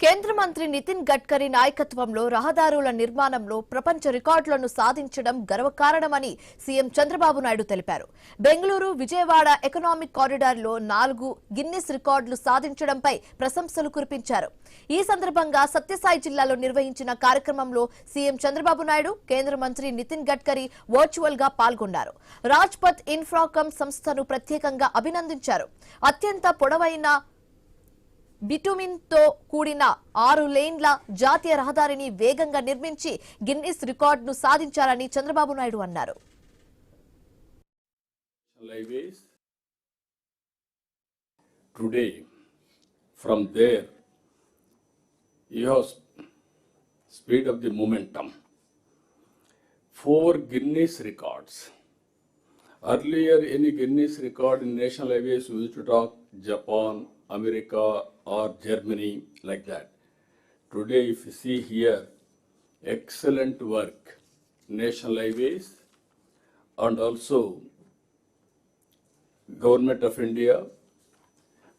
కేంద్ర మంత్రి నితిన్ గడ్కరీ నాయకత్వంలో రహదారుల నిర్మాణంలో ప్రపంచ రికార్డులను సాధించడం గర్వకారణమని సీఎం చంద్రబాబు నాయుడు తెలిపారు. బెంగళూరు విజయవాడ ఎకనామిక్ కారిడార్లో 4 గిన్నిస్ రికార్డులు సాధించడంపై ప్రశంసలు కురిపించారు. ఈ సందర్భంగా సత్యసాయి జిల్లాలో నిర్వహించిన కార్యక్రమంలో సీఎం చంద్రబాబు నాయుడు కేంద్ర మంత్రి నితిన్ గడ్కరీ వర్చువల్ గా పాల్గొన్నారు. రాజ్పథ్ ఇన్ఫ్రాకమ్ సంస్థను ప్రత్యేకంగా అభినందించారు. అత్యంత పొడవైన బిటుమిన్ తో కూడిన 6 లేన్ల జాతీయ రహదారిని వేగంగా నిర్మించి గిన్నిస్ రికార్డును సాధించారని చంద్రబాబు నాయుడు అన్నారు. Today, from there, you have speed of the momentum. 4 Guinness records. Earlier, any Guinness record in national highways we used to talk Japan, America or Germany like that. Today, if you see here, excellent work, national highways and also Government of India.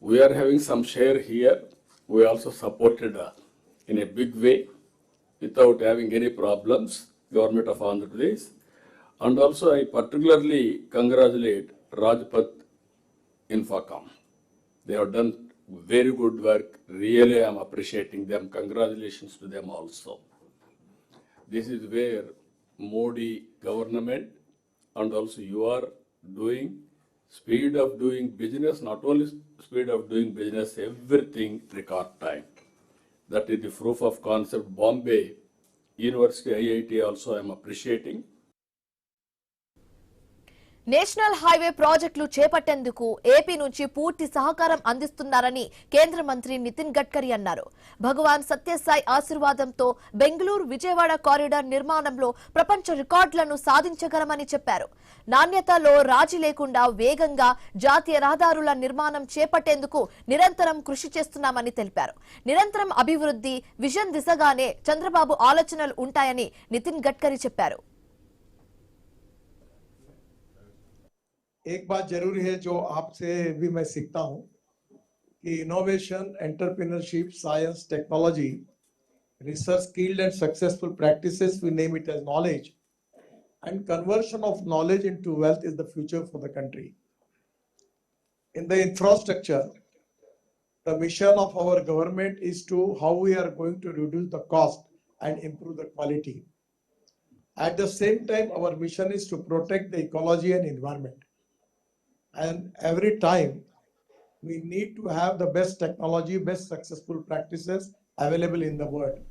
We are having some share here. We also supported in a big way without having any problems, Government of Andhra Pradesh. And also I particularly congratulate Rajpath Infocom. They have done very good work. Really, I am appreciating them. Congratulations to them also. This is where Modi government and also you are doing speed of doing business, not only speed of doing business, everything record time. That is the proof of concept. Bombay University, IIT also I am appreciating. National highway ప్రాజెక్టులు చేపట్టేందుకు AP నుంచి పూర్తి సహకారం అందిస్తున్నారని కేంద్ర మంత్రి నితిన్ గడ్కరీ అన్నారు. భగవాన్ సత్యసాయి ఆశీర్వాదంతో బెంగళూరు విజయవాడ కారిడార్ నిర్మాణంలో ప్రపంచ రికార్డులను సాధించగలమని చెప్పారు. నాణ్యతలో రాజీ లేకుండా వేగంగా జాతీయ రహదారుల నిర్మాణం చేపట్టేందుకు నిరంతరం కృషి చేస్తున్నామని తెలిపారు. నిరంతరం అభివృద్ధి విజన్ దిశగానే చంద్రబాబు ఆలోచనలు ఉంటాయని నితిన్ గడ్కరీ చెప్పారు. एक बात जरूरी है जो आपसे भी मैं सीखता हूं कि innovation, entrepreneurship, science, technology, research, skilled and successful practices, we name it as knowledge, and conversion of knowledge into wealth is the future for the country. In the infrastructure, the mission of our government is to how we are going to reduce the cost and improve the quality. At the same time, our mission is to protect the ecology and environment. And every time we need to have the best technology, best successful practices available in the world.